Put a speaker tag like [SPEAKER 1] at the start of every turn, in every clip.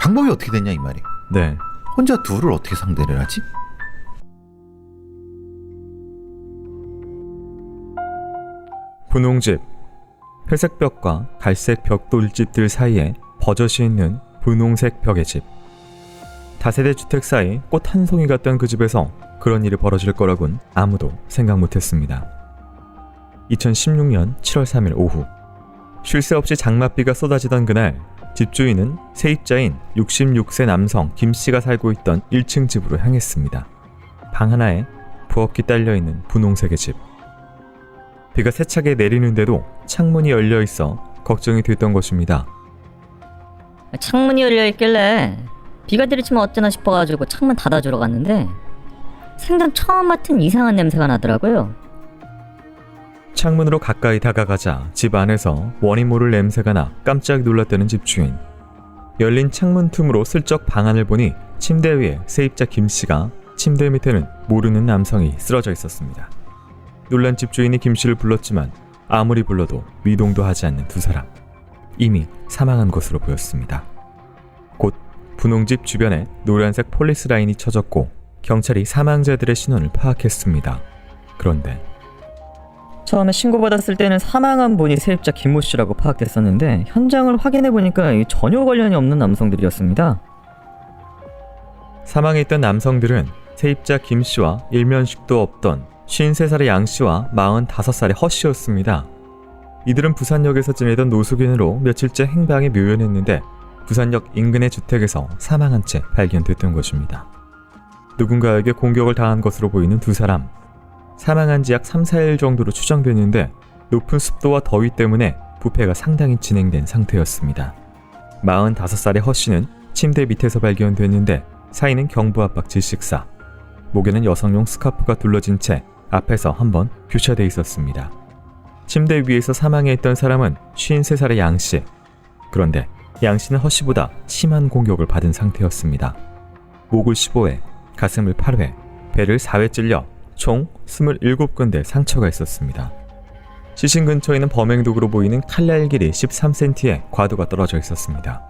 [SPEAKER 1] 방법이 어떻게 되냐 이 말이에요.
[SPEAKER 2] 네.
[SPEAKER 1] 혼자 둘을 어떻게 상대를 하지?
[SPEAKER 2] 분홍집. 회색 벽과 갈색 벽돌집들 사이에 버젓이 있는 분홍색 벽의 집. 다세대 주택 사이 꽃 한 송이 같던 그 집에서 그런 일이 벌어질 거라곤 아무도 생각 못했습니다. 2016년 7월 3일 오후, 쉴 새 없이 장맛비가 쏟아지던 그날, 집주인은 세입자인 66세 남성 김씨가 살고 있던 1층 집으로 향했습니다. 방 하나에 부엌이 딸려있는 분홍색의 집. 비가 세차게 내리는데도 창문이 열려있어 걱정이 됐던 것입니다.
[SPEAKER 3] 창문이 열려있길래 비가 내리치면 어쩌나 싶어가지고 창문 닫아주러 갔는데 생전 처음 맡은 이상한 냄새가 나더라고요.
[SPEAKER 2] 창문으로 가까이 다가가자 집 안에서 원인 모를 냄새가 나 깜짝 놀랐다는 집주인. 열린 창문 틈으로 슬쩍 방 안을 보니 침대 위에 세입자 김씨가, 침대 밑에는 모르는 남성이 쓰러져 있었습니다. 놀란 집주인이 김씨를 불렀지만 아무리 불러도 미동도 하지 않는 두 사람. 이미 사망한 것으로 보였습니다. 곧 분홍집 주변에 노란색 폴리스 라인이 쳐졌고 경찰이 사망자들의 신원을 파악했습니다. 그런데
[SPEAKER 3] 처음에 신고받았을 때는 사망한 분이 세입자 김모 씨라고 파악됐었는데 현장을 확인해보니까 전혀 관련이 없는 남성들이었습니다.
[SPEAKER 2] 사망해 있던 남성들은 세입자 김 씨와 일면식도 없던 53살의 양 씨와 45살의 허 씨였습니다. 이들은 부산역에서 지내던 노숙인으로 며칠째 행방이 묘연했는데 부산역 인근의 주택에서 사망한 채 발견됐던 것입니다. 누군가에게 공격을 당한 것으로 보이는 두 사람. 사망한 지 약 3-4일 정도로 추정되는데 높은 습도와 더위 때문에 부패가 상당히 진행된 상태였습니다. 45살의 허 씨는 침대 밑에서 발견됐는데 사인은 경부 압박 질식사. 목에는 여성용 스카프가 둘러진 채 앞에서 한번 교차돼 있었습니다. 침대 위에서 사망해 있던 사람은 53살의 양 씨. 그런데 양 씨는 허 씨보다 심한 공격을 받은 상태였습니다. 목을 15회, 가슴을 8회, 배를 4회 찔려 총 27군데 상처가 있었습니다. 시신 근처에는 범행 도구로 보이는 칼날 길이 13cm의 과도가 떨어져 있었습니다.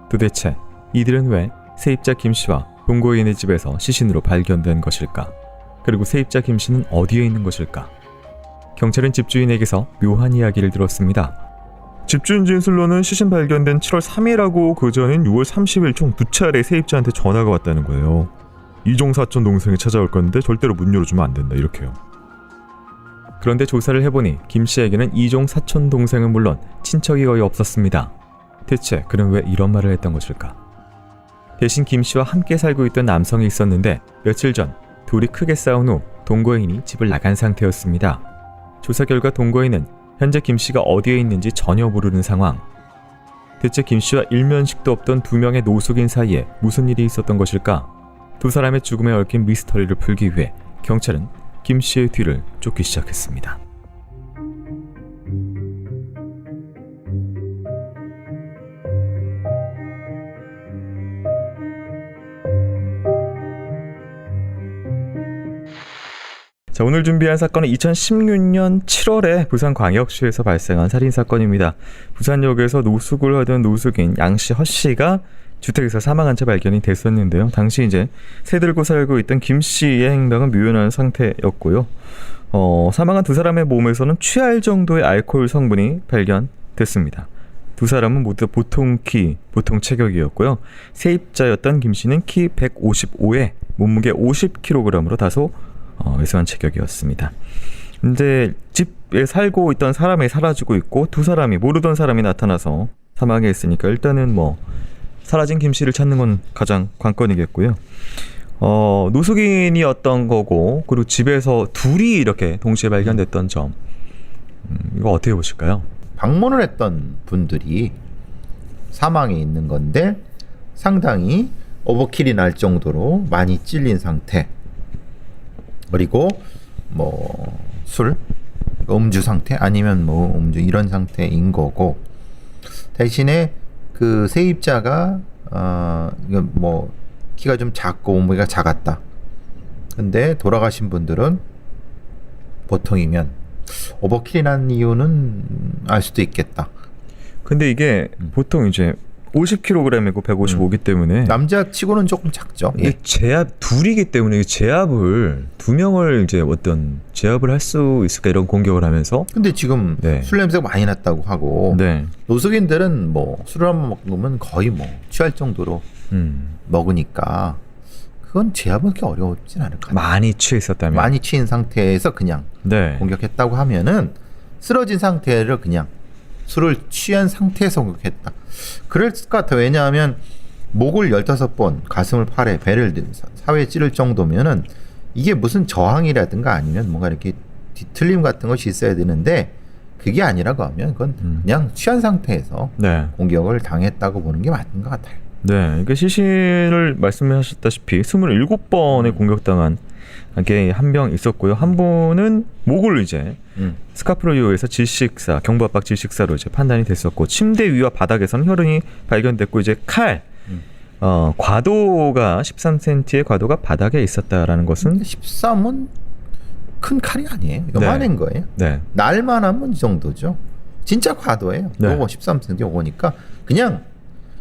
[SPEAKER 2] 도대체 이들은 왜 세입자 김씨와 동거인의 집에서 시신으로 발견된 것일까? 그리고 세입자 김씨는 어디에 있는 것일까? 경찰은 집주인에게서 묘한 이야기를 들었습니다. 집주인 진술로는 시신 발견된 7월 3일하고 그 전인 6월 30일 총 2차례 세입자한테 전화가 왔다는 거예요. 이종 사촌 동생이 찾아올 건데 절대로 문 열어주면 안 된다, 이렇게요. 그런데 조사를 해보니 김 씨에게는 이종 사촌 동생은 물론 친척이 거의 없었습니다. 대체 그는 왜 이런 말을 했던 것일까? 대신 김 씨와 함께 살고 있던 남성이 있었는데 며칠 전 둘이 크게 싸운 후 동거인이 집을 나간 상태였습니다. 조사 결과 동거인은 현재 김 씨가 어디에 있는지 전혀 모르는 상황. 대체 김 씨와 일면식도 없던 두 명의 노숙인 사이에 무슨 일이 있었던 것일까? 두 사람의 죽음에 얽힌 미스터리를 풀기 위해 경찰은 김 씨의 뒤를 쫓기 시작했습니다. 자, 오늘 준비한 사건은 2016년 7월에 부산광역시에서 발생한 살인사건입니다. 부산역에서 노숙을 하던 노숙인 양씨, 허씨가 주택에서 사망한 채 발견이 됐었는데요. 당시 이제 새들고 살고 있던 김씨의 행동은 묘연한 상태였고요. 사망한 두 사람의 몸에서는 취할 정도의 알코올 성분이 발견됐습니다. 두 사람은 모두 보통 키, 보통 체격이었고요. 세입자였던 김씨는 키 155에 몸무게 50kg으로 다소 왜소한 체격이었습니다. 근데 집에 살고 있던 사람이 사라지고 있고 두 사람이 모르던 사람이 나타나서 사망했으니까 일단은 사라진 김 씨를 찾는 건 가장 관건이겠고요. 노숙인이었던 거고 그리고 집에서 둘이 이렇게 동시에 발견됐던 점, 이거 어떻게 보실까요?
[SPEAKER 1] 방문을 했던 분들이 사망해 있는 건데 상당히 오버킬이 날 정도로 많이 찔린 상태, 그리고 술, 음주 상태 아니면 음주 이런 상태인 거고, 대신에 그 세입자가 키가 좀 작고 몸무게가 작았다. 근데 돌아가신 분들은 보통이면 오버킬이 난 이유는 알 수도 있겠다.
[SPEAKER 2] 근데 이게 보통 이제 50kg이고 155기 때문에
[SPEAKER 1] 남자치고는 조금 작죠. 예.
[SPEAKER 2] 이게 제압 둘이기 때문에 이 제압을 두 명을 이제 어떤 제압을 할 수 있을까 이런 공격을 하면서
[SPEAKER 1] 근데 지금
[SPEAKER 2] 네.
[SPEAKER 1] 술 냄새가 많이 났다고 하고
[SPEAKER 2] 네.
[SPEAKER 1] 노숙인들은 뭐 술을 한번 먹으면 거의 뭐 취할 정도로 먹으니까 그건 제압하기 어려웠진 않을 것 같아요.
[SPEAKER 2] 많이 취해 있었다면
[SPEAKER 1] 많이 취한 상태에서 그냥
[SPEAKER 2] 네.
[SPEAKER 1] 공격했다고 하면은 쓰러진 상태를 그냥 술을 취한 상태에서 공격했다. 그럴 것 같아요. 왜냐하면 목을 15번, 가슴을 8회, 배를 사회에 찌를 정도면은 이게 무슨 저항이라든가 아니면 뭔가 이렇게 뒤틀림 같은 것이 있어야 되는데 그게 아니라고 하면 그건 그냥 취한 상태에서
[SPEAKER 2] 네.
[SPEAKER 1] 공격을 당했다고 보는 게 맞는 것 같아요.
[SPEAKER 2] 네. 그러니까 시신을 말씀하셨다시피 27번의 공격당한 게 한 명 있었고요. 한 분은 목을 이제 스카프로 이용해서 질식사, 경부 압박 질식사로 이제 판단이 됐었고 침대 위와 바닥에서는 혈흔이 발견됐고 이제 칼 과도가 13cm의 과도가 바닥에 있었다라는 것은
[SPEAKER 1] 13은 큰 칼이 아니에요. 요만한 거예요.
[SPEAKER 2] 네.
[SPEAKER 1] 날만 하면 이 정도죠. 진짜 과도예요.
[SPEAKER 2] 네.
[SPEAKER 1] 요거 13cm 요거니까 그냥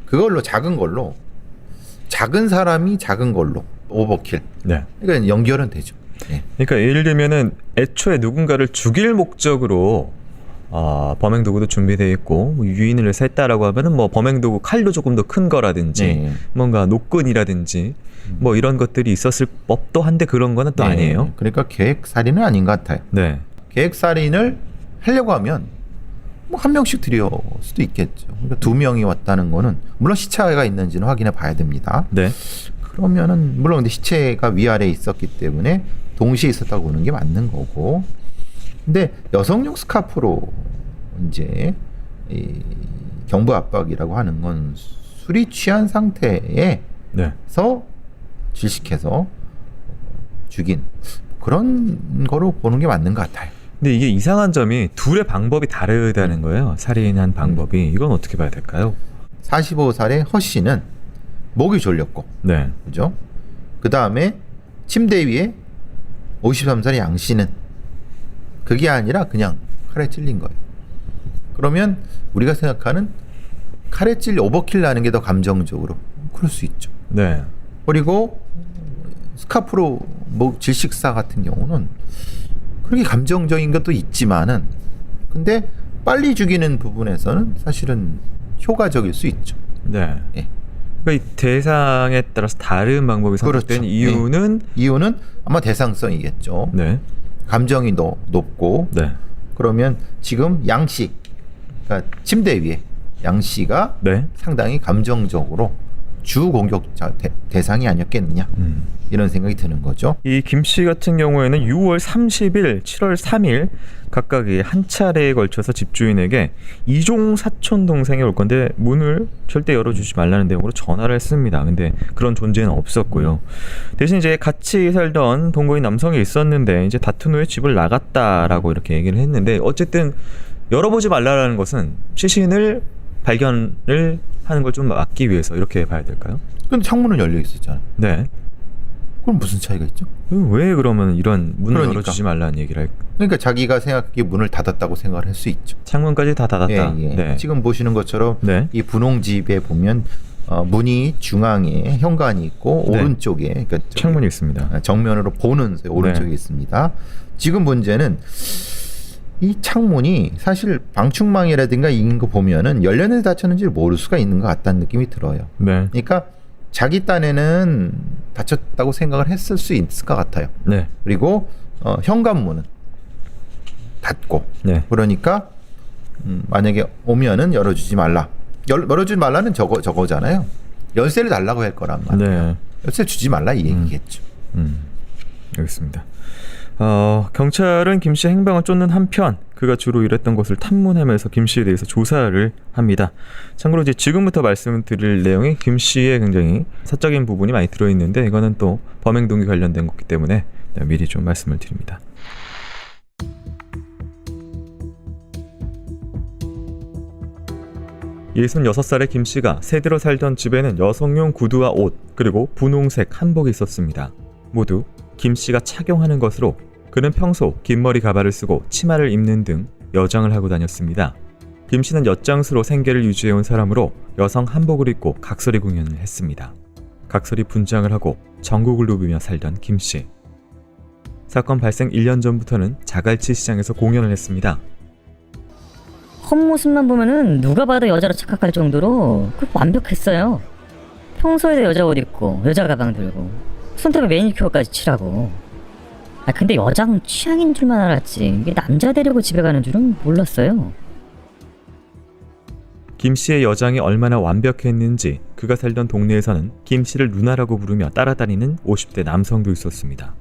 [SPEAKER 1] 그걸로 작은 걸로 작은 사람이 작은 걸로 오버킬.
[SPEAKER 2] 네.
[SPEAKER 1] 그러니까 연결은 되죠. 예.
[SPEAKER 2] 그러니까 예를 들면은 애초에 누군가를 죽일 목적으로 범행 도구도 준비되어 있고 뭐 유인을 해서 했다라고 하면은 뭐 범행 도구 칼도 조금 더 큰 거라든지
[SPEAKER 1] 네.
[SPEAKER 2] 뭔가 노끈이라든지 뭐 이런 것들이 있었을 법도 한데 그런 거는 또
[SPEAKER 1] 네.
[SPEAKER 2] 아니에요.
[SPEAKER 1] 그러니까 계획 살인은 아닌 것 같아요.
[SPEAKER 2] 네.
[SPEAKER 1] 계획 살인을 하려고 하면 뭐 한 명씩 들여 수도 있겠죠. 그러니까 두 명이 왔다는 거는 물론 시체가 있는지는 확인해 봐야 됩니다.
[SPEAKER 2] 네.
[SPEAKER 1] 그러면은 물론 근데 시체가 위아래에 있었기 때문에 동시에 있었다고 보는 게 맞는 거고. 근데 여성용 스카프로 이제 이 경부 압박이라고 하는 건 술이 취한 상태에서
[SPEAKER 2] 네.
[SPEAKER 1] 질식해서 죽인 그런 거로 보는 게 맞는 것 같아요.
[SPEAKER 2] 근데 이게 이상한 점이 둘의 방법이 다르다는 거예요. 살인한 방법이. 이건 어떻게 봐야 될까요?
[SPEAKER 1] 45살의 허 씨는 목이 졸렸고,
[SPEAKER 2] 네.
[SPEAKER 1] 그죠? 그 다음에 침대 위에 53살의 양 씨는 그게 아니라 그냥 칼에 찔린 거예요. 그러면 우리가 생각하는 칼에 찔려 오버킬 나는 게 더 감정적으로 그럴 수 있죠.
[SPEAKER 2] 네.
[SPEAKER 1] 그리고 스카프로 뭐 질식사 같은 경우는 그렇게 감정적인 것도 있지만은 근데 빨리 죽이는 부분에서는 사실은 효과적일 수 있죠.
[SPEAKER 2] 네.
[SPEAKER 1] 예.
[SPEAKER 2] 그러니까 이 대상에 따라서 다른 방법이 선택된
[SPEAKER 1] 그렇죠.
[SPEAKER 2] 이유는
[SPEAKER 1] 이유는 아마 대상성이겠죠.
[SPEAKER 2] 네.
[SPEAKER 1] 감정이 높고
[SPEAKER 2] 네.
[SPEAKER 1] 그러면 지금 양 씨, 그러니까 침대 위에 양 씨가
[SPEAKER 2] 네.
[SPEAKER 1] 상당히 감정적으로 주 공격자 대상이 아니었겠느냐 이런 생각이 드는 거죠.
[SPEAKER 2] 이 김 씨 같은 경우에는 6월 30일, 7월 3일 각각 한 차례에 걸쳐서 집주인에게 이종 사촌 동생이 올 건데 문을 절대 열어주지 말라는 내용으로 전화를 했습니다. 근데 그런 존재는 없었고요. 대신 이제 같이 살던 동거인 남성이 있었는데 이제 다툰 후에 집을 나갔다라고 이렇게 얘기를 했는데 어쨌든 열어보지 말라라는 것은 시신을 발견을 하는 걸 좀 막기 위해서 이렇게 봐야 될까요?
[SPEAKER 1] 근데 창문은 열려 있었잖아요.
[SPEAKER 2] 네.
[SPEAKER 1] 그럼 무슨 차이가 있죠?
[SPEAKER 2] 왜 그러면 이런 문을
[SPEAKER 1] 그러니까.
[SPEAKER 2] 열어주지 말라는 얘기를 할까?
[SPEAKER 1] 그러니까 자기가 생각하기에 문을 닫았다고 생각을 할 수 있죠.
[SPEAKER 2] 창문까지 다 닫았다.
[SPEAKER 1] 예, 예.
[SPEAKER 2] 네.
[SPEAKER 1] 지금 보시는 것처럼
[SPEAKER 2] 네.
[SPEAKER 1] 이 분홍집에 보면 문이 중앙에 현관이 있고
[SPEAKER 2] 네.
[SPEAKER 1] 오른쪽에 그러니까
[SPEAKER 2] 창문이 있습니다.
[SPEAKER 1] 정면으로 보는 오른쪽에
[SPEAKER 2] 네.
[SPEAKER 1] 있습니다. 지금 문제는 이 창문이 사실 방충망이라든가 이런 거 보면은 열렸는지 닫혔는지 모를 수가 있는 것 같다는 느낌이 들어요.
[SPEAKER 2] 네.
[SPEAKER 1] 그러니까 자기 딴에는 닫혔다고 생각을 했을 수 있을 것 같아요.
[SPEAKER 2] 네.
[SPEAKER 1] 그리고 현관문은 닫고
[SPEAKER 2] 네.
[SPEAKER 1] 그러니까 만약에 오면은 열어주지 말라. 열어주지 말라는 저거잖아요. 열쇠를 달라고 할 거란 말이에요.
[SPEAKER 2] 네.
[SPEAKER 1] 열쇠 주지 말라 이 얘기겠죠.
[SPEAKER 2] 알겠습니다. 경찰은 김 씨의 행방을 쫓는 한편 그가 주로 일했던 곳을 탐문하면서 김 씨에 대해서 조사를 합니다. 참고로 이제 지금부터 말씀드릴 내용이 김 씨의 굉장히 사적인 부분이 많이 들어있는데 이거는 또 범행 동기 관련된 거기 때문에 미리 좀 말씀을 드립니다. (66살의) 김 씨가 세대로 살던 집에는 여성용 구두와 옷 그리고 분홍색 한복이 있었습니다. 모두 김 씨가 착용하는 것으로 그는 평소 긴 머리 가발을 쓰고 치마를 입는 등 여장을 하고 다녔습니다. 김 씨는 엿장수로 생계를 유지해온 사람으로 여성 한복을 입고 각설이 공연을 했습니다. 각설이 분장을 하고 전국을 누비며 살던 김 씨. 사건 발생 1년 전부터는 자갈치 시장에서 공연을 했습니다.
[SPEAKER 3] 겉모습만 보면은 누가 봐도 여자로 착각할 정도로 완벽했어요. 평소에도 여자 옷 입고 여자 가방 들고 손톱에 매니큐어까지 칠하고. 근데 여장 취향인 줄만 알았지 이게 남자 데리고 집에 가는 줄은 몰랐어요.
[SPEAKER 2] 김 씨의 여장이 얼마나 완벽했는지 그가 살던 동네에서는 김 씨를 누나라고 부르며 따라다니는 50대 남성도 있었습니다.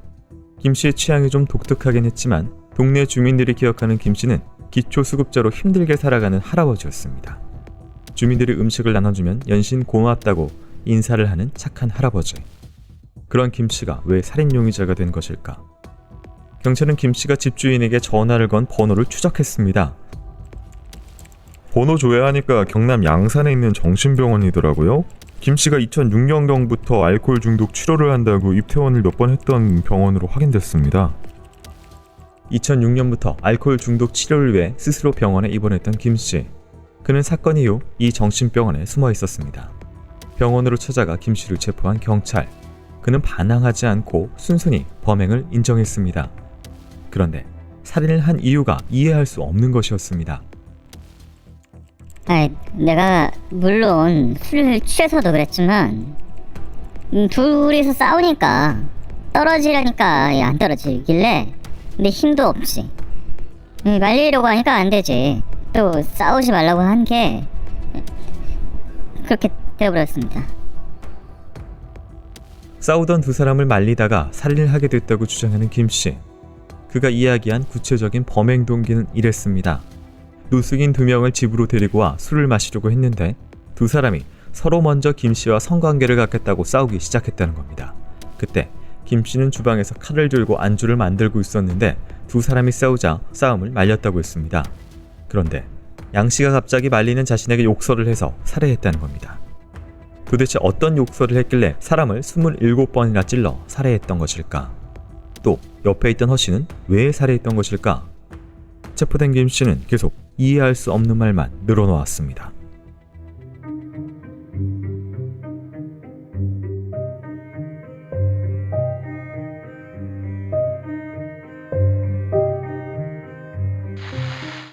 [SPEAKER 2] 김 씨의 취향이 좀 독특하긴 했지만 동네 주민들이 기억하는 김 씨는 기초수급자로 힘들게 살아가는 할아버지였습니다. 주민들이 음식을 나눠주면 연신 고맙다고 인사를 하는 착한 할아버지. 그런 김 씨가 왜 살인 용의자가 된 것일까? 경찰은 김 씨가 집주인에게 전화를 건 번호를 추적했습니다. 번호 줘야 하니까 경남 양산에 있는 정신병원이더라고요. 김 씨가 2006년경부터 알코올 중독 치료를 한다고 입퇴원을 몇 번 했던 병원으로 확인됐습니다. 2006년부터 알코올 중독 치료를 위해 스스로 병원에 입원했던 김 씨. 그는 사건 이후 이 정신병원에 숨어 있었습니다. 병원으로 찾아가 김 씨를 체포한 경찰. 그는 반항하지 않고 순순히 범행을 인정했습니다. 그런데 살인을 한 이유가 이해할 수 없는 것이었습니다.
[SPEAKER 4] 내가 물론 술을 취해서도 그랬지만 둘이서 싸우니까 떨어지라니까 안 떨어지길래 근데 힘도 없지. 말리려고 하니까 안 되지. 또 싸우지 말라고 한 게 그렇게 되어버렸습니다.
[SPEAKER 2] 싸우던 두 사람을 말리다가 살인을 하게 됐다고 주장하는 김 씨. 그가 이야기한 구체적인 범행 동기는 이랬습니다. 노숙인 2명을 집으로 데리고 와 술을 마시려고 했는데 두 사람이 서로 먼저 김 씨와 성관계를 갖겠다고 싸우기 시작했다는 겁니다. 그때 김 씨는 주방에서 칼을 들고 안주를 만들고 있었는데 두 사람이 싸우자 싸움을 말렸다고 했습니다. 그런데 양 씨가 갑자기 말리는 자신에게 욕설을 해서 살해했다는 겁니다. 도대체 어떤 욕설을 했길래 사람을 27번이나 찔러 살해했던 것일까? 또 옆에 있던 허 씨는 왜 살해했던 것일까? 체포된 김 씨는 계속 이해할 수 없는 말만 늘어놓았습니다.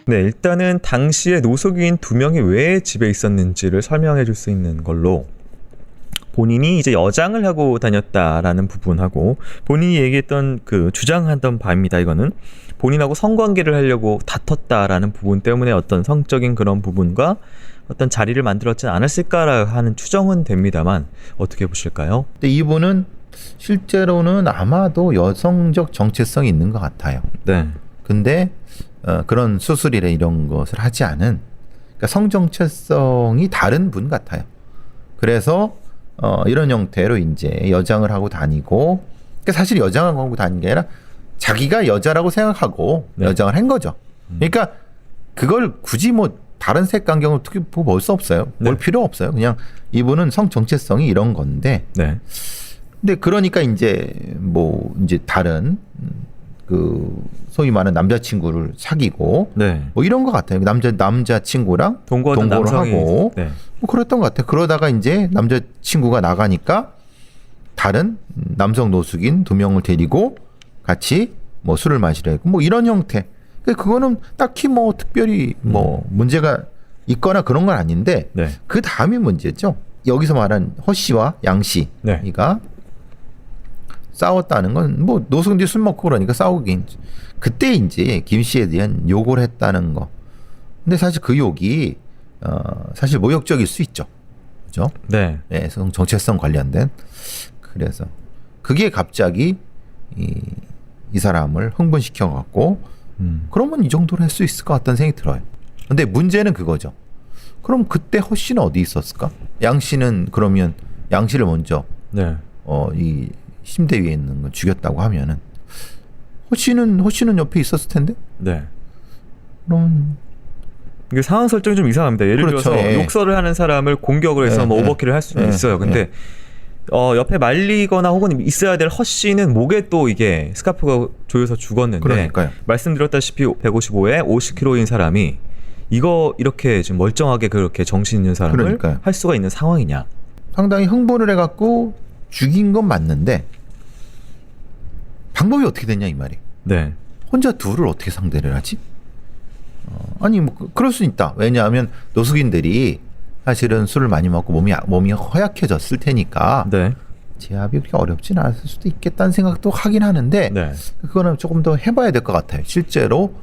[SPEAKER 2] 네, 일단은 당시에 노숙인 2명이 왜 집에 있었는지를 설명해 줄 수 있는 걸로 본인이 이제 여장을 하고 다녔다라는 부분하고 본인이 얘기했던 그 주장하던 바입니다. 이거는 본인하고 성관계를 하려고 다퉜다라는 부분 때문에 어떤 성적인 그런 부분과 어떤 자리를 만들었지 않았을까 하는 추정은 됩니다만 어떻게 보실까요?
[SPEAKER 1] 근데 이분은 실제로는 아마도 여성적 정체성이 있는 것 같아요.
[SPEAKER 2] 네.
[SPEAKER 1] 근데 그런 수술이나 이런 것을 하지 않은 그러니까 성정체성이 다른 분 같아요. 그래서 이런 형태로 이제 여장을 하고 다니고 그러니까 사실 여장을 하고 다니는 게 아니라 자기가 여자라고 생각하고
[SPEAKER 2] 네.
[SPEAKER 1] 여장을 한 거죠. 그러니까 그걸 굳이 뭐 다른 색감경을 어떻게 볼 수 없어요. 볼
[SPEAKER 2] 네.
[SPEAKER 1] 필요 없어요. 그냥 이분은 성 정체성이 이런 건데.
[SPEAKER 2] 네.
[SPEAKER 1] 근데 그러니까 이제 뭐 이제 다른 그 소위 말하는 남자친구를 사귀고
[SPEAKER 2] 네.
[SPEAKER 1] 뭐 이런 것 같아요. 남자친구랑
[SPEAKER 2] 동거하던
[SPEAKER 1] 동거를
[SPEAKER 2] 남성이
[SPEAKER 1] 하고
[SPEAKER 2] 네.
[SPEAKER 1] 뭐 그랬던 것 같아요. 그러다가 이제 남자친구가 나가니까 다른 남성 노숙인 2명을 데리고 같이 뭐 술을 마시려 했고 뭐 이런 형태. 그거는 딱히 뭐 특별히 뭐 문제가 있거나 그런 건 아닌데
[SPEAKER 2] 네.
[SPEAKER 1] 그 다음이 문제죠. 여기서 말한 허 씨와 양 씨가
[SPEAKER 2] 네.
[SPEAKER 1] 싸웠다는 건 뭐 노숙인들이 술 먹고 그러니까 싸우긴 그때 이제 김 씨에 대한 욕을 했다는 거. 근데 사실 그 욕이 사실 모욕적일 수 있죠. 그죠?
[SPEAKER 2] 네.
[SPEAKER 1] 네, 성 정체성 관련된. 그래서 그게 갑자기 이 사람을 흥분시켜 갖고 그러면 이 정도로 할 수 있을 것 같다는 생각이 들어요. 근데 문제는 그거죠. 그럼 그때 허 씨는 어디 있었을까? 양 씨는 그러면 양 씨를 먼저
[SPEAKER 2] 네.
[SPEAKER 1] 이 침대 위에 있는 걸 죽였다고 하면은 허 씨는 옆에 있었을 텐데.
[SPEAKER 2] 네.
[SPEAKER 1] 그럼
[SPEAKER 2] 이게 상황 설정이 좀 이상합니다. 예를
[SPEAKER 1] 그렇죠.
[SPEAKER 2] 들어서
[SPEAKER 1] 예.
[SPEAKER 2] 욕설을 하는 사람을 공격을 해서
[SPEAKER 1] 예,
[SPEAKER 2] 뭐
[SPEAKER 1] 예.
[SPEAKER 2] 오버킬을 할 수는
[SPEAKER 1] 예,
[SPEAKER 2] 있어요. 근데 옆에 말리거나 혹은 있어야 될 허 씨는 목에 또 이게 스카프가 조여서 죽었는데
[SPEAKER 1] 그러니까요.
[SPEAKER 2] 말씀드렸다시피 155에 50kg인 사람이 이거 이렇게 지금 멀쩡하게 그렇게 정신 있는 사람을
[SPEAKER 1] 그러니까요.
[SPEAKER 2] 할 수가 있는 상황이냐.
[SPEAKER 1] 상당히 흥분을 해갖고 죽인 건 맞는데 방법이 어떻게 됐냐 이 말이.
[SPEAKER 2] 네.
[SPEAKER 1] 혼자 둘을 어떻게 상대를 하지? 아니 뭐 그럴 수 있다. 왜냐하면 노숙인들이 사실은 술을 많이 먹고 몸이 허약해졌을 테니까
[SPEAKER 2] 네.
[SPEAKER 1] 제압이 그렇게 어렵진 않을 수도 있겠다는 생각도 하긴 하는데
[SPEAKER 2] 네.
[SPEAKER 1] 그거는 조금 더 해봐야 될 것 같아요. 실제로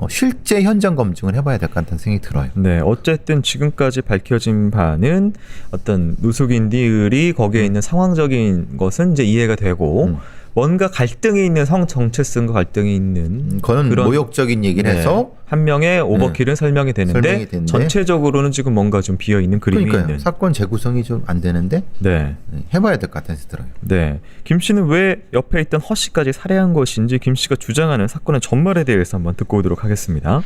[SPEAKER 1] 실제 현장 검증을 해봐야 될 것 같다는 생각이 들어요.
[SPEAKER 2] 네, 어쨌든 지금까지 밝혀진 바는 어떤 노숙인들이 거기에 있는 상황적인 것은 이제 이해가 되고 뭔가 갈등이 있는 성 정체성과 갈등이 있는
[SPEAKER 1] 그건
[SPEAKER 2] 그런-
[SPEAKER 1] 모욕적인 얘기를
[SPEAKER 2] 네,
[SPEAKER 1] 해서
[SPEAKER 2] 한 명의 오버킬은 설명이 되는데
[SPEAKER 1] 설명이 되는데
[SPEAKER 2] 전체적으로는 지금 뭔가 좀 비어 있는 그림이
[SPEAKER 1] 그러니까요.
[SPEAKER 2] 있는.
[SPEAKER 1] 사건 재구성이 좀 안 되는데
[SPEAKER 2] 네.
[SPEAKER 1] 해봐야 될 것 같다는 생각이 들어요.
[SPEAKER 2] 네. 김 씨는 왜 옆에 있던 허 씨까지 살해한 것인지 김 씨가 주장하는 사건의 전말에 대해서 한번 듣고 오도록 하겠습니다.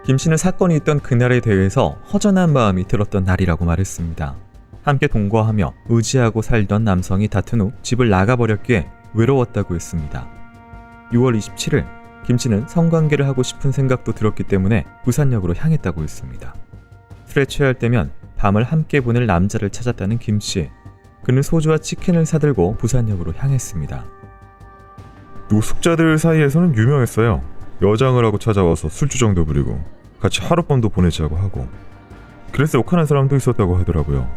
[SPEAKER 2] 김 씨는 사건이 있던 그날에 대해서 허전한 마음이 들었던 날이라고 말했습니다. 함께 동거하며 의지하고 살던 남성이 다툰 후 집을 나가버렸기에 외로웠다고 했습니다. 6월 27일 김 씨는 성관계를 하고 싶은 생각도 들었기 때문에 부산역으로 향했다고 했습니다. 술에 취할 때면 밤을 함께 보낼 남자를 찾았다는 김 씨. 그는 소주와 치킨을 사들고 부산역으로 향했습니다.
[SPEAKER 5] 노숙자들 사이에서는 유명했어요. 여장을 하고 찾아와서 술주정도 부리고 같이 하룻밤도 보내자고 하고 그래서 욕하는 사람도 있었다고 하더라고요.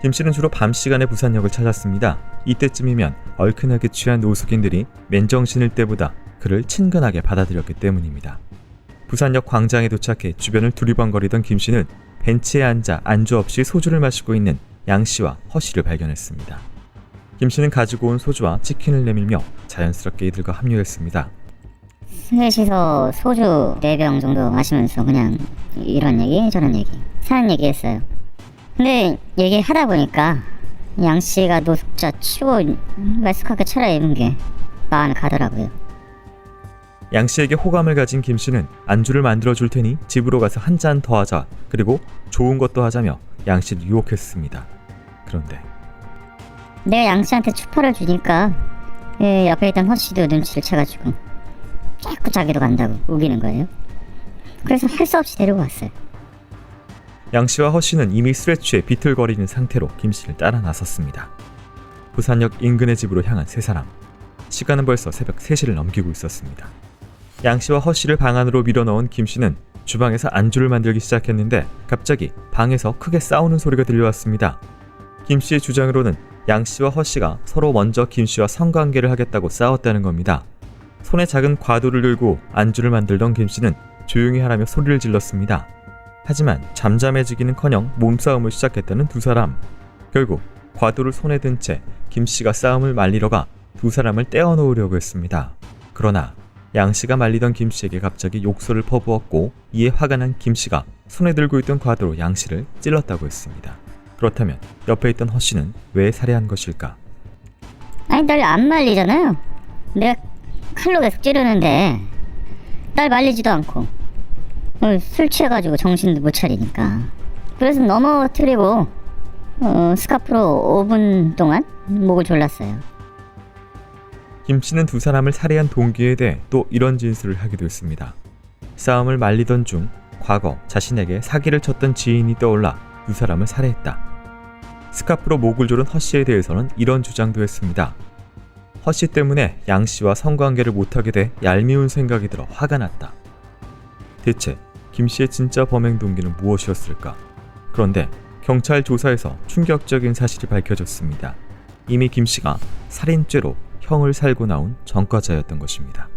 [SPEAKER 2] 김 씨는 주로 밤 시간에 부산역을 찾았습니다. 이때쯤이면 얼큰하게 취한 노숙인들이 맨정신일 때보다 그를 친근하게 받아들였기 때문입니다. 부산역 광장에 도착해 주변을 두리번거리던 김 씨는 벤치에 앉아 안주 없이 소주를 마시고 있는 양 씨와 허 씨를 발견했습니다. 김 씨는 가지고 온 소주와 치킨을 내밀며 자연스럽게 이들과 합류했습니다.
[SPEAKER 4] 셋이서 소주 4병 정도 마시면서 그냥 이런 얘기 저런 얘기 사는 얘기 했어요. 근데 얘기하다 보니까 양씨가 노숙자 치고 말쑥하게 차려입은 게 마음에 가더라고요.
[SPEAKER 2] 양 씨에게 호감을 가진 김 씨는 안주를 만들어 줄 테니 집으로 가서 한 잔 더 하자, 그리고 좋은 것도 하자며 양 씨를 유혹했습니다. 그런데
[SPEAKER 4] 내가 양씨한테 추파를 주니까 옆에 있던 허씨도 눈치를 채가지고 자꾸 자기도 간다고 우기는 거예요. 그래서 할 수 없이 데리고 왔어요.
[SPEAKER 2] 양 씨와 허 씨는 이미 술에 취해 비틀거리는 상태로 김 씨를 따라 나섰습니다. 부산역 인근의 집으로 향한 세 사람. 시간은 벌써 새벽 3시를 넘기고 있었습니다. 양 씨와 허 씨를 방 안으로 밀어넣은 김 씨는 주방에서 안주를 만들기 시작했는데 갑자기 방에서 크게 싸우는 소리가 들려왔습니다. 김 씨의 주장으로는 양 씨와 허 씨가 서로 먼저 김 씨와 성관계를 하겠다고 싸웠다는 겁니다. 손에 작은 과도를 들고 안주를 만들던 김 씨는 조용히 하라며 소리를 질렀습니다. 하지만 잠잠해지기는커녕 몸싸움을 시작했다는 두 사람. 결국 과도를 손에 든 채 김 씨가 싸움을 말리러 가 두 사람을 떼어놓으려고 했습니다. 그러나 양 씨가 말리던 김 씨에게 갑자기 욕설을 퍼부었고, 이에 화가 난 김 씨가 손에 들고 있던 과도로 양 씨를 찔렀다고 했습니다. 그렇다면 옆에 있던 허 씨는 왜 살해한 것일까?
[SPEAKER 4] 아니 날 안 말리잖아요. 내가 칼로 계속 찌르는데 날 말리지도 않고 술 취해가지고 정신도 못 차리니까 그래서 넘어뜨리고 스카프로 5분 동안 목을 졸랐어요.
[SPEAKER 2] 김 씨는 두 사람을 살해한 동기에 대해 또 이런 진술을 하기도 했습니다. 싸움을 말리던 중 과거 자신에게 사기를 쳤던 지인이 떠올라 두 사람을 살해했다. 스카프로 목을 조른 허 씨에 대해서는 이런 주장도 했습니다. 허 씨 때문에 양 씨와 성관계를 못하게 돼 얄미운 생각이 들어 화가 났다. 대체 김 씨의 진짜 범행 동기는 무엇이었을까? 그런데 경찰 조사에서 충격적인 사실이 밝혀졌습니다. 이미 김 씨가 살인죄로 형을 살고 나온 전과자였던 것입니다.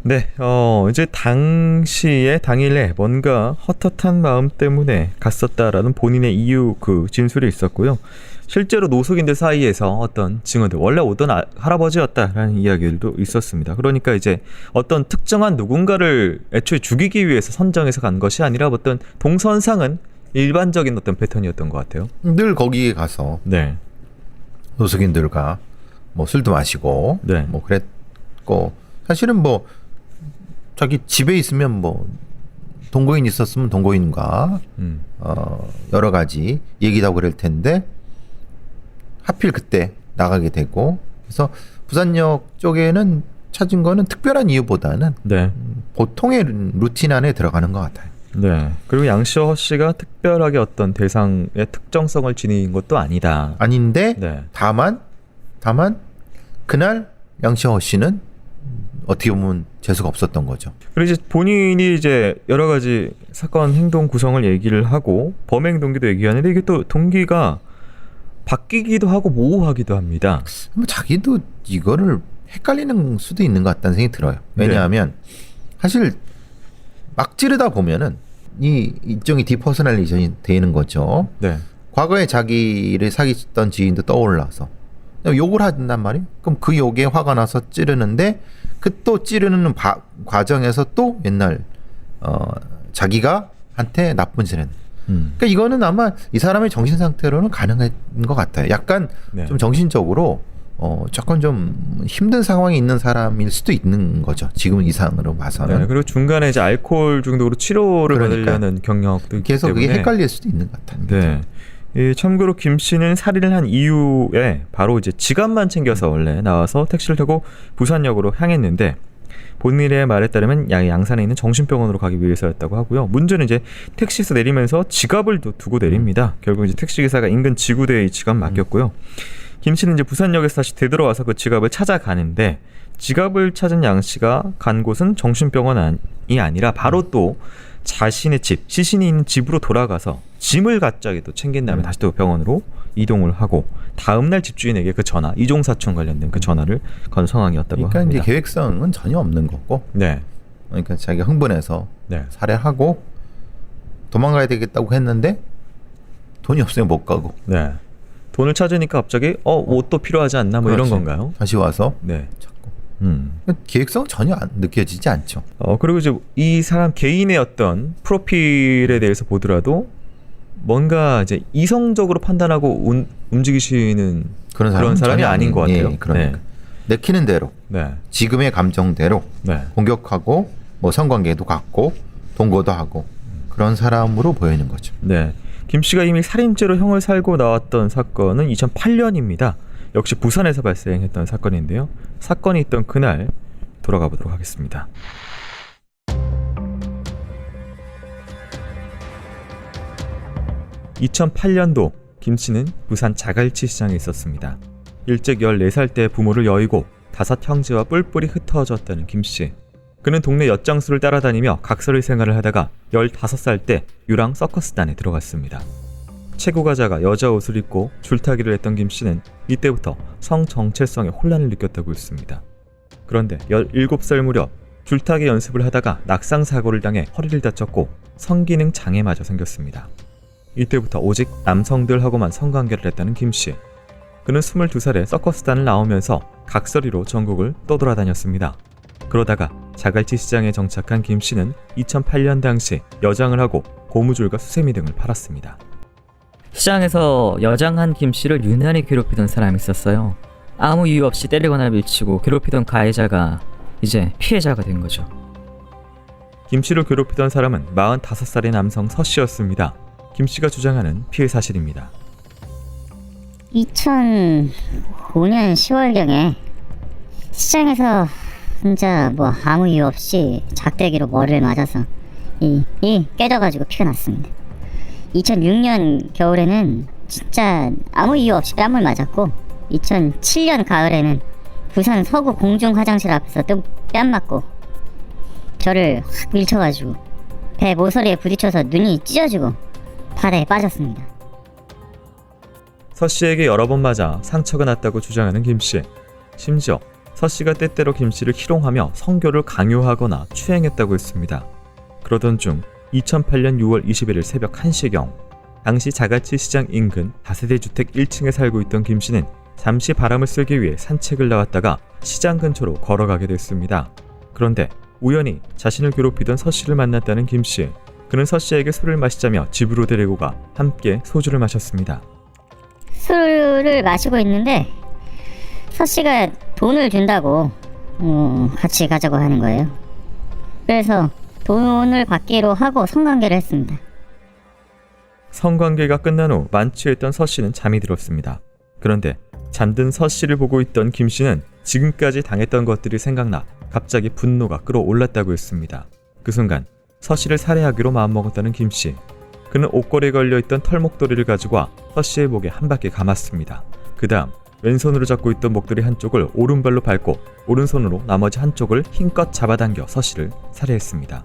[SPEAKER 2] 네, 이제 당일에 뭔가 헛헛한 마음 때문에 갔었다라는 본인의 이유 진술이 있었고요. 실제로 노숙인들 사이에서 어떤 증언들, 원래 오던 할아버지였다라는 이야기들도 있었습니다. 그러니까 이제 어떤 특정한 누군가를 애초에 죽이기 위해서 선정해서 간 것이 아니라 어떤 동선상은 일반적인 어떤 패턴이었던 것 같아요.
[SPEAKER 1] 늘 거기에 가서
[SPEAKER 2] 네,
[SPEAKER 1] 노숙인들과 뭐 술도 마시고
[SPEAKER 2] 네.
[SPEAKER 1] 뭐 그랬고 사실은 뭐 자기 집에 있으면 뭐 동거인 있었으면 동거인과 여러 가지 얘기도 하고 그럴 텐데 하필 그때 나가게 되고 그래서 부산역 쪽에는 찾은 거는 특별한 이유보다는
[SPEAKER 2] 네.
[SPEAKER 1] 보통의 루틴 안에 들어가는 것 같아요.
[SPEAKER 2] 네. 그리고 양 씨와 허 씨가 특별하게 어떤 대상의 특정성을 지닌 것도 아니다.
[SPEAKER 1] 아닌데
[SPEAKER 2] 네.
[SPEAKER 1] 다만 그날 양시호 씨는 어떻게 보면 재수가 없었던 거죠.
[SPEAKER 2] 그리고 이제 본인이 이제 여러 가지 사건 행동 구성을 얘기를 하고 범행 동기도 얘기하는데 이게 또 동기가 바뀌기도 하고 모호하기도 합니다.
[SPEAKER 1] 뭐 자기도 이거를 헷갈리는 수도 있는 것 같다는 생각이 들어요. 왜냐하면 사실 막 찌르다 보면은 이 일종의 디퍼스널리전이 되는 거죠.
[SPEAKER 2] 네.
[SPEAKER 1] 과거에 자기를 사귀었던 지인도 떠올라서 욕을 한단 말이에요. 그럼 그 욕에 화가 나서 찌르는데 그 또 찌르는 과정에서 또 옛날 자기가 한테 나쁜 짓을 했는. 그러니까 이거는 아마 이 사람의 정신 상태로는 가능한 것 같아요. 약간
[SPEAKER 2] 네.
[SPEAKER 1] 좀 정신적으로 조금 좀 힘든 상황에 있는 사람일 수도 있는 거죠. 지금 이상으로 봐서는.
[SPEAKER 2] 네. 그리고 중간에 이제 알코올 중독으로 치료를
[SPEAKER 1] 그러니까.
[SPEAKER 2] 받으려는 경력도 있기
[SPEAKER 1] 그래서
[SPEAKER 2] 때문에
[SPEAKER 1] 그게 헷갈릴 수도 있는 것 같아요.
[SPEAKER 2] 네. 참고로 김 씨는 살인을 한 이후에 바로 이제 지갑만 챙겨서 원래 나와서 택시를 타고 부산역으로 향했는데 본인의 말에 따르면 양산에 있는 정신병원으로 가기 위해서였다고 하고요. 문제는 이제 택시에서 내리면서 지갑을 두고 내립니다. 결국 이제 택시기사가 인근 지구대에 이 지갑 맡겼고요. 김 씨는 이제 부산역에서 다시 되돌아와서 그 지갑을 찾아가는데 지갑을 찾은 양 씨가 간 곳은 정신병원이 아니라 바로 또 자신의 집, 시신이 있는 집으로 돌아가서 짐을 갑자기 또 챙긴 다음에 다시 또 병원으로 이동을 하고 다음날 집주인에게 그 전화, 이종사촌 관련된 그 전화를 건 상황이었다고
[SPEAKER 1] 그러니까
[SPEAKER 2] 합니다.
[SPEAKER 1] 이제 계획성은 전혀 없는 거고.
[SPEAKER 2] 네,
[SPEAKER 1] 그러니까 자기가 흥분해서
[SPEAKER 2] 네,
[SPEAKER 1] 살해하고 도망가야 되겠다고 했는데 돈이 없으면 못 가고.
[SPEAKER 2] 네. 돈을 찾으니까 갑자기 옷도 필요하지 않나 뭐
[SPEAKER 1] 그렇지.
[SPEAKER 2] 이런 건가요?
[SPEAKER 1] 다시 와서
[SPEAKER 2] 네.
[SPEAKER 1] 찾고.
[SPEAKER 2] 음.
[SPEAKER 1] 계획성은 전혀 느껴지지 않죠.
[SPEAKER 2] 그리고 이제 이 사람 개인의 어떤 프로필에 대해서 보더라도 뭔가 이제 이성적으로 판단하고 움직이시는 그런 사람이
[SPEAKER 1] 전혀
[SPEAKER 2] 아닌 것 같아요.
[SPEAKER 1] 예, 그러니까 내키는 대로
[SPEAKER 2] 네.
[SPEAKER 1] 지금의 감정대로
[SPEAKER 2] 네.
[SPEAKER 1] 공격하고 뭐 성관계도 갖고 동거도 하고 그런 사람으로 보이는 거죠.
[SPEAKER 2] 네. 김 씨가 이미 살인죄로 형을 살고 나왔던 사건은 2008년입니다. 역시 부산에서 발생했던 사건인데요. 사건이 있던 그날 돌아가 보도록 하겠습니다. (2008년도) 김 씨는 부산 자갈치 시장에 있었습니다. 일찍 14살 때 부모를 여의고 5 형제와 뿔뿔이 흩어졌다는 김 씨. 그는 동네 엿장수를 따라다니며 각설의 생활을 하다가 15살 때 유랑 서커스단에 들어갔습니다. 체구가자가 여자 옷을 입고 줄타기를 했던 김 씨는 이때부터 성 정체성에 혼란을 느꼈다고 했습니다. 그런데 17살 무렵 줄타기 연습을 하다가 낙상 사고를 당해 허리를 다쳤고 성기능 장애마저 생겼습니다. 이때부터 오직 남성들하고만 성관계를 했다는 김 씨. 그는 22살에 서커스단을 나오면서 각설이로 전국을 떠돌아다녔습니다. 그러다가 자갈치 시장에 정착한 김 씨는 2008년 당시 여장을 하고 고무줄과 수세미 등을 팔았습니다.
[SPEAKER 3] 시장에서 여장한 김 씨를 유난히 괴롭히던 사람이 있었어요. 아무 이유 없이 때리거나 밀치고 괴롭히던 가해자가 이제 피해자가 된 거죠.
[SPEAKER 2] 김 씨를 괴롭히던 사람은 45살의 남성 서 씨였습니다. 김 씨가 주장하는 피해 사실입니다.
[SPEAKER 4] 2005년 10월경에 시장에서 진짜 뭐 아무 이유 없이 작대기로 머리를 맞아서 이 깨져가지고 피가 났습니다. 2006년 겨울에는 진짜 아무 이유 없이 뺨을 맞았고 2007년 가을에는 부산 서구 공중 화장실 앞에서 또 뺨 맞고 저를 확 밀쳐가지고 배 모서리에 부딪혀서 눈이 찢어지고 바다에 빠졌습니다.
[SPEAKER 2] 서 씨에게 여러 번 맞아 상처가 났다고 주장하는 김 씨. 심지어 서 씨가 때때로 김 씨를 희롱하며 성교를 강요하거나 추행했다고 했습니다. 그러던 중 2008년 6월 21일 새벽 1시경 당시 자갈치 시장 인근 다세대 주택 1층에 살고 있던 김 씨는 잠시 바람을 쐬기 위해 산책을 나왔다가 시장 근처로 걸어가게 됐습니다. 그런데 우연히 자신을 괴롭히던 서 씨를 만났다는 김 씨. 그는 서 씨에게 술을 마시자며 집으로 데리고 가 함께 소주를 마셨습니다.
[SPEAKER 4] 술을 마시고 있는데 서 씨가 돈을 준다고 같이 가자고 하는 거예요. 그래서 돈을 받기로 하고 성관계를 했습니다.
[SPEAKER 2] 성관계가 끝난 후 만취했던 서 씨는 잠이 들었습니다. 그런데 잠든 서 씨를 보고 있던 김 씨는 지금까지 당했던 것들이 생각나 갑자기 분노가 끌어올랐다고 했습니다. 그 순간 서 씨를 살해하기로 마음먹었다는 김 씨. 그는 옷걸이에 걸려있던 털목도리를 가지고 와 서 씨의 목에 한 바퀴 감았습니다. 그 다음 왼손으로 잡고 있던 목도리 한쪽을 오른발로 밟고 오른손으로 나머지 한쪽을 힘껏 잡아당겨 서 씨를 살해했습니다.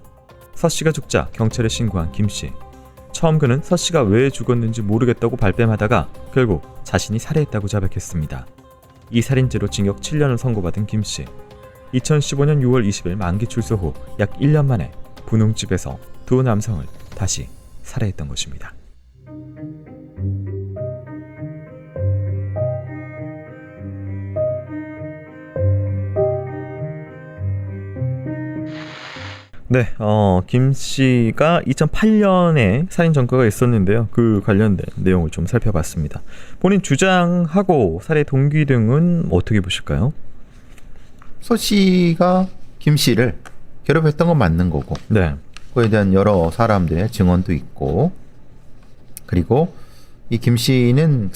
[SPEAKER 2] 서 씨가 죽자 경찰에 신고한 김 씨. 처음 그는 서 씨가 왜 죽었는지 모르겠다고 발뺌하다가 결국 자신이 살해했다고 자백했습니다. 이 살인죄로 징역 7년을 선고받은 김 씨. 2015년 6월 20일 만기 출소 후 약 1년 만에 분홍집에서 두 남성을 다시 살해했던 것입니다. 네, 김 씨가 2008년에 살인 전과가 있었는데요. 그 관련된 내용을 좀 살펴봤습니다. 본인 주장하고 살해 동기 등은 어떻게 보실까요?
[SPEAKER 1] 서 씨가 김 씨를 괴롭혔던 건 맞는 거고,
[SPEAKER 2] 네,
[SPEAKER 1] 그에 대한 여러 사람들의 증언도 있고, 그리고 이 김 씨는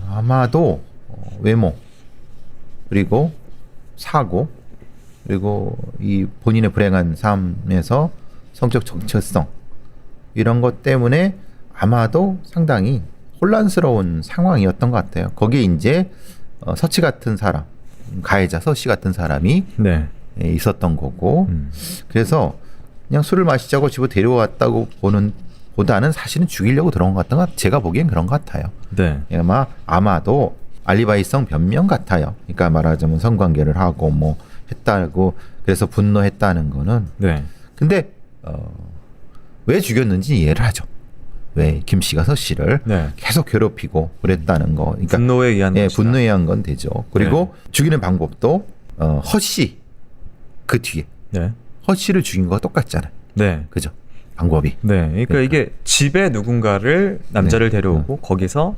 [SPEAKER 1] 아마도 외모, 그리고 사고, 그리고 이 본인의 불행한 삶에서 성적 정체성 이런 것 때문에 아마도 상당히 혼란스러운 상황이었던 것 같아요. 거기에 이제 서치 같은 사람, 가해자 서씨 같은 사람이
[SPEAKER 2] 네,
[SPEAKER 1] 있었던 거고, 그래서 그냥 술을 마시자고 집에 데려왔다고 보는 보다는 사실은 죽이려고 들어온 것 같은 것, 제가 보기엔 그런 것 같아요.
[SPEAKER 2] 네,
[SPEAKER 1] 아마도 알리바이성 변명 같아요. 그러니까 말하자면 성관계를 하고 뭐 했다고 그래서 분노했다는 거는.
[SPEAKER 2] 네,
[SPEAKER 1] 근데 왜 죽였는지 이해를 하죠. 왜 김 씨가 서 씨를
[SPEAKER 2] 네.
[SPEAKER 1] 계속 괴롭히고 그랬다는 거. 그러니까
[SPEAKER 2] 분노에 의한 것이다.
[SPEAKER 1] 분노에 의한 건 되죠. 그리고 죽이는 방법도 허 씨 그 뒤에
[SPEAKER 2] 네,
[SPEAKER 1] 허 씨를 죽인 거와 똑같잖아요.
[SPEAKER 2] 네,
[SPEAKER 1] 그죠? 방법이.
[SPEAKER 2] 네. 그러니까 이게 집에 누군가를 남자를
[SPEAKER 1] 네.
[SPEAKER 2] 데려오고 거기서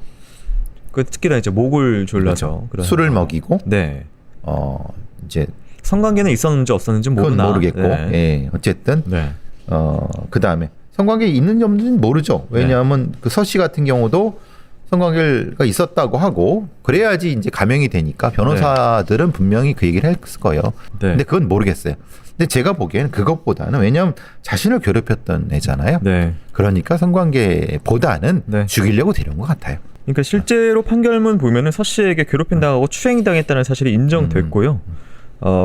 [SPEAKER 2] 그 특히나 이제 목을 졸라서 그런
[SPEAKER 1] 술을
[SPEAKER 2] 상황.
[SPEAKER 1] 먹이고
[SPEAKER 2] 네,
[SPEAKER 1] 이제
[SPEAKER 2] 성관계는 있었는지 없었는지
[SPEAKER 1] 그건
[SPEAKER 2] 모르나.
[SPEAKER 1] 모르겠고,
[SPEAKER 2] 네.
[SPEAKER 1] 예, 어쨌든
[SPEAKER 2] 네,
[SPEAKER 1] 그 다음에 성관계 있는지 없는지는 모르죠. 왜냐하면 그 서 씨 같은 경우도 성관계가 있었다고 하고 그래야지 이제 감형이 되니까 변호사들은 분명히 그 얘기를 했을 거예요.
[SPEAKER 2] 네.
[SPEAKER 1] 근데 그건 모르겠어요. 근데 제가 보기에는 그것보다는, 왜냐하면 자신을 괴롭혔던 애잖아요.
[SPEAKER 2] 네.
[SPEAKER 1] 그러니까 성관계보다는
[SPEAKER 2] 네.
[SPEAKER 1] 죽이려고 데려온 것 같아요.
[SPEAKER 2] 그러니까 실제로 판결문 보면은 서 씨에게 괴롭힌당하고 추행당했다는 사실이 인정됐고요.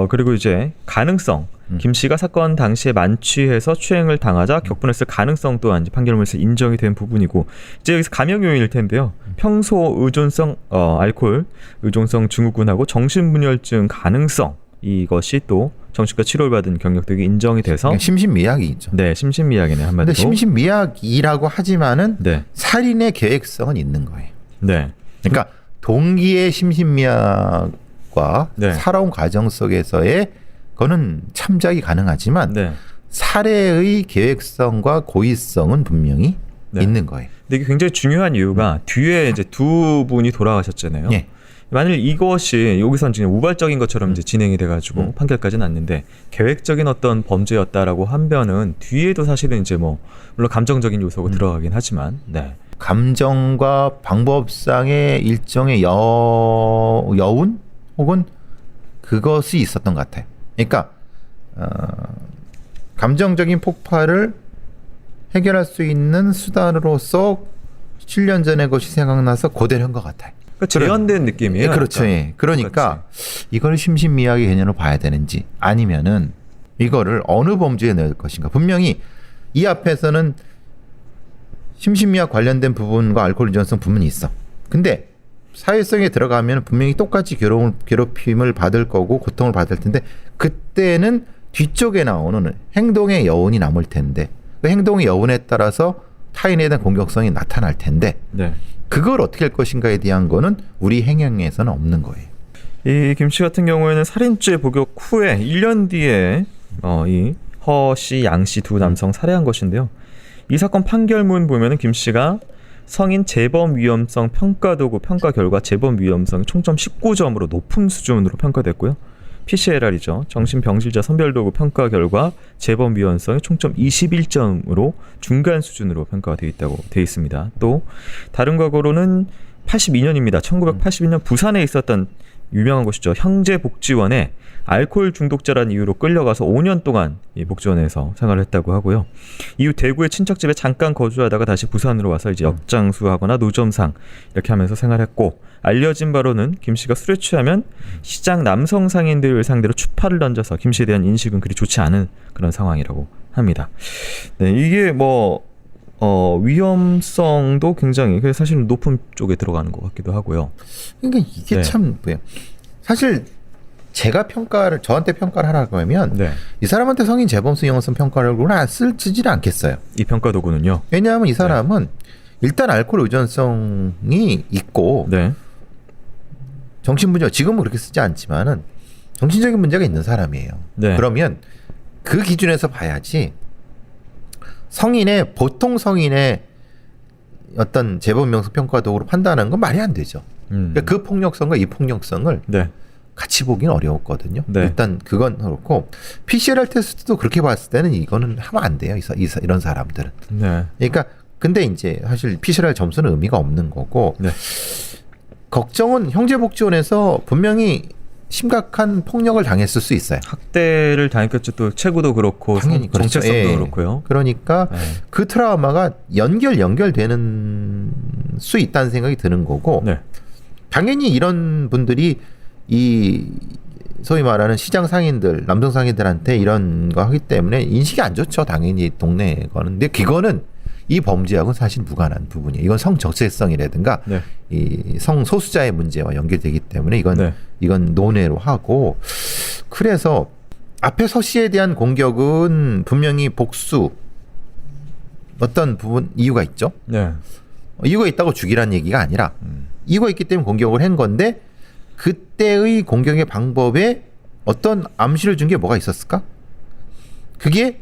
[SPEAKER 2] 그리고 이제 가능성, 김 씨가 사건 당시에 만취해서 추행을 당하자 격분했을 가능성 또한 이제 판결문에서 인정이 된 부분이고, 이제 여기서 감형 요인일 텐데요. 평소 의존성, 알코올 의존성 증후군하고 정신분열증 가능성, 이것이 또 정신과 치료를 받은 경력들이 인정이 돼서
[SPEAKER 1] 그러니까 심신미약이죠.
[SPEAKER 2] 네, 심신미약이네 한마디로.
[SPEAKER 1] 근데 심신미약이라고 하지만은
[SPEAKER 2] 네,
[SPEAKER 1] 살인의 계획성은 있는 거예요.
[SPEAKER 2] 네,
[SPEAKER 1] 그러니까 동기의 심신미약과
[SPEAKER 2] 네.
[SPEAKER 1] 살아온 과정 속에서의 그거는 참작이 가능하지만
[SPEAKER 2] 네.
[SPEAKER 1] 살해의 계획성과 고의성은 분명히
[SPEAKER 2] 네.
[SPEAKER 1] 있는 거예요.
[SPEAKER 2] 근데 이게 굉장히 중요한 이유가 뒤에 이제 두 분이 돌아가셨잖아요.
[SPEAKER 1] 예.
[SPEAKER 2] 만일 이것이 여기선 지금 우발적인 것처럼 이제 진행이 돼가지고 판결까지 났는데 계획적인 어떤 범죄였다라고 한변은 뒤에도 사실은 이제 뭐 물론 감정적인 요소가 들어가긴 하지만, 네,
[SPEAKER 1] 감정과 방법상의 일종의 여운 혹은 그것이 있었던 것 같아요. 그러니까 감정적인 폭발을 해결할 수 있는 수단으로서 7년 전의 것이 생각나서 고대를 한 것 같아요.
[SPEAKER 2] 그러니까 재현된 느낌이에요.
[SPEAKER 1] 예, 그렇죠. 예. 그러니까 이걸 심신미약의 개념으로 봐야 되는지 아니면은 이거를 어느 범죄에 넣을 것인가. 분명히 이 앞에서는 심신미약 관련된 부분과 알코올 의존성 부분이 있어. 근데 사회성에 들어가면 분명히 똑같이 괴롭힘을 받을 거고 고통을 받을 텐데, 그때는 뒤쪽에 나오는 행동의 여운이 남을 텐데, 그 행동의 여운에 따라서 타인에 대한 공격성이 나타날 텐데,
[SPEAKER 2] 네.
[SPEAKER 1] 그걸 어떻게 할 것인가에 대한 거는 우리 행위에서는 없는 거예요.
[SPEAKER 2] 이 김 씨 같은 경우에는 살인죄 복역 후에 1년 뒤에 이 허 씨, 양 씨 두 남성 살해한 것인데요. 이 사건 판결문 보면은 김 씨가 성인 재범 위험성 평가 도구 평가 결과 재범 위험성이 총점 19점으로 높은 수준으로 평가됐고요. PCLR이죠. 정신병실자 선별도구 평가 결과 재범 위헌성이 총점 21점으로 중간 수준으로 평가가 되어 있다고 되어 있습니다. 또 다른 과거로는 82년입니다. 1982년 부산에 있었던 유명한 곳이죠. 형제복지원에 알코올 중독자라는 이유로 끌려가서 5년 동안 이 복지원에서 생활을 했다고 하고요. 이후 대구의 친척집에 잠깐 거주하다가 다시 부산으로 와서 이제 역장수하거나 노점상 이렇게 하면서 생활했고, 알려진 바로는 김 씨가 술에 취하면 시장 남성 상인들을 상대로 추파를 던져서 김 씨에 대한 인식은 그리 좋지 않은 그런 상황이라고 합니다. 네, 이게 뭐 위험성도 굉장히 사실 높은 쪽에 들어가는 것 같기도 하고요.
[SPEAKER 1] 그러니까 이게
[SPEAKER 2] 네.
[SPEAKER 1] 참 뭐야. 사실 제가 저한테 평가를 하라고 하면
[SPEAKER 2] 네,
[SPEAKER 1] 이 사람한테 성인 재범수 위험성 평가를 쓰지는 않겠어요.
[SPEAKER 2] 이 평가 도구는요.
[SPEAKER 1] 왜냐하면 이 사람은 일단 알코올 의존성이 있고
[SPEAKER 2] 네,
[SPEAKER 1] 정신문제, 지금은 그렇게 쓰지 않지만은 정신적인 문제가 있는 사람이에요.
[SPEAKER 2] 네.
[SPEAKER 1] 그러면 그 기준에서 봐야지 보통 성인의 어떤 재범 위험성 평가 도구로 판단하는 건 말이 안 되죠. 그러니까 그 폭력성과 이 폭력성을
[SPEAKER 2] 네,
[SPEAKER 1] 같이 보기는 어려웠거든요.
[SPEAKER 2] 네.
[SPEAKER 1] 일단 그건 그렇고 PCR 테스트도 그렇게 봤을 때는 이거는 하면 안 돼요. 이런 사람들은.
[SPEAKER 2] 네,
[SPEAKER 1] 그러니까 근데 이제 사실 PCR 점수는 의미가 없는 거고
[SPEAKER 2] 네.
[SPEAKER 1] 걱정은 형제복지원에서 분명히 심각한 폭력을 당했을 수 있어요.
[SPEAKER 2] 학대를 당했겠죠. 또 체구도 그렇고
[SPEAKER 1] 당연히 그렇죠.
[SPEAKER 2] 정체성도
[SPEAKER 1] 예.
[SPEAKER 2] 그렇고요.
[SPEAKER 1] 그러니까
[SPEAKER 2] 네.
[SPEAKER 1] 그 트라우마가 연결되는 수 있다는 생각이 드는 거고
[SPEAKER 2] 네,
[SPEAKER 1] 당연히 이런 분들이 이 소위 말하는 시장 상인들, 남성 상인들한테 이런 거 하기 때문에 인식이 안 좋죠. 당연히 동네에 거는. 근데 그거는 이 범죄하고는 사실 무관한 부분이에요. 이건 성 정체성이라든가
[SPEAKER 2] 네.
[SPEAKER 1] 이 성소수자의 문제와 연결되기 때문에 이건 논외로 하고, 그래서 앞에 서 씨에 대한 공격은 분명히 복수 어떤 부분 이유가 있죠.
[SPEAKER 2] 네.
[SPEAKER 1] 이유가 있다고 죽이란 얘기가 아니라 이유가 있기 때문에 공격을 한 건데 그때의 공격의 방법에 어떤 암시를 준 게 뭐가 있었을까? 그게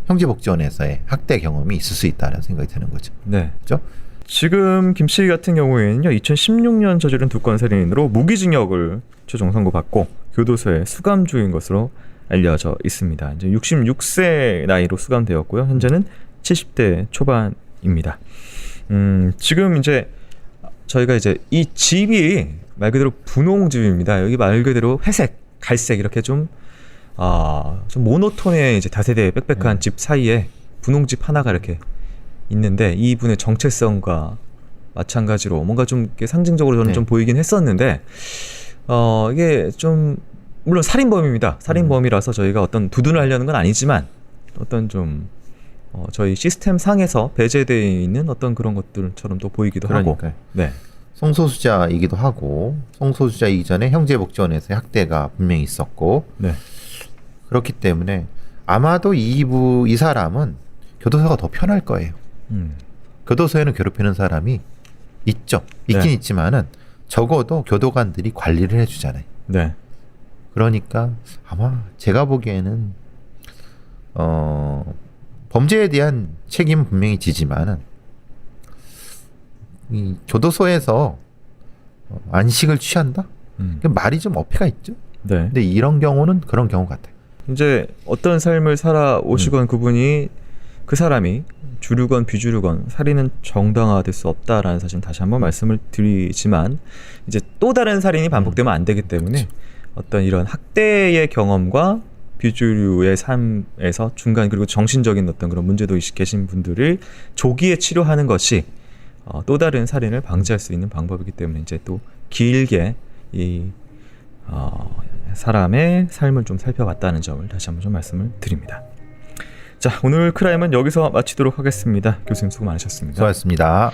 [SPEAKER 1] 형제복지원에서의 학대 경험이 있을 수 있다는 생각이 드는 거죠.
[SPEAKER 2] 네.
[SPEAKER 1] 그렇죠?
[SPEAKER 2] 지금 김 씨 같은 경우에는요, 2016년 저지른 2건 살인으로 무기징역을 최종 선고받고 교도소에 수감 중인 것으로 알려져 있습니다. 이제 66세 나이로 수감되었고요. 현재는 70대 초반입니다. 지금 이제 저희가 이제 이 집이 말 그대로 분홍집입니다. 여기 말 그대로 회색, 갈색 이렇게 좀 모노톤의 이제 다세대 빽빽한 집 사이에 분홍집 하나가 이렇게 있는데, 이분의 정체성과 마찬가지로 뭔가 좀 이렇게 상징적으로 저는 좀 보이긴 했었는데, 이게 좀 물론 살인범입니다. 살인범이라서 저희가 어떤 두둔을 하려는 건 아니지만 어떤 좀 저희 시스템 상에서 배제되어 있는 어떤 그런 것들처럼 또 보이기도 하고. 네.
[SPEAKER 1] 성소수자이기도 하고 성소수자 이전에 형제복지원에서 학대가 분명히 있었고,
[SPEAKER 2] 네.
[SPEAKER 1] 그렇기 때문에 아마도 이 사람은 교도소가 더 편할 거예요. 교도소에는 괴롭히는 사람이 있죠. 있긴
[SPEAKER 2] 네.
[SPEAKER 1] 있지만은 적어도 교도관들이 관리를 해주잖아요.
[SPEAKER 2] 네.
[SPEAKER 1] 그러니까 아마 제가 보기에는 범죄에 대한 책임은 분명히 지지만은 이 교도소에서 안식을 취한다? 말이 좀 어폐가 있죠.
[SPEAKER 2] 네.
[SPEAKER 1] 근데 이런 경우는 그런 경우 같아요.
[SPEAKER 2] 이제 어떤 삶을 살아오시건 그분이 그 사람이 주류건 비주류건 살인은 정당화될 수 없다라는 사실 다시 한번 말씀을 드리지만, 이제 또 다른 살인이 반복되면 안 되기 때문에 어떤 이런 학대의 경험과 비주류의 삶에서 중간, 그리고 정신적인 어떤 그런 문제도 계신 분들을 조기에 치료하는 것이 또 다른 살인을 방지할 수 있는 방법이기 때문에 이제 또 길게 이 사람의 삶을 좀 살펴봤다는 점을 다시 한번 좀 말씀을 드립니다. 자, 오늘 크라임은 여기서 마치도록 하겠습니다. 교수님 수고 많으셨습니다.
[SPEAKER 1] 수고하셨습니다.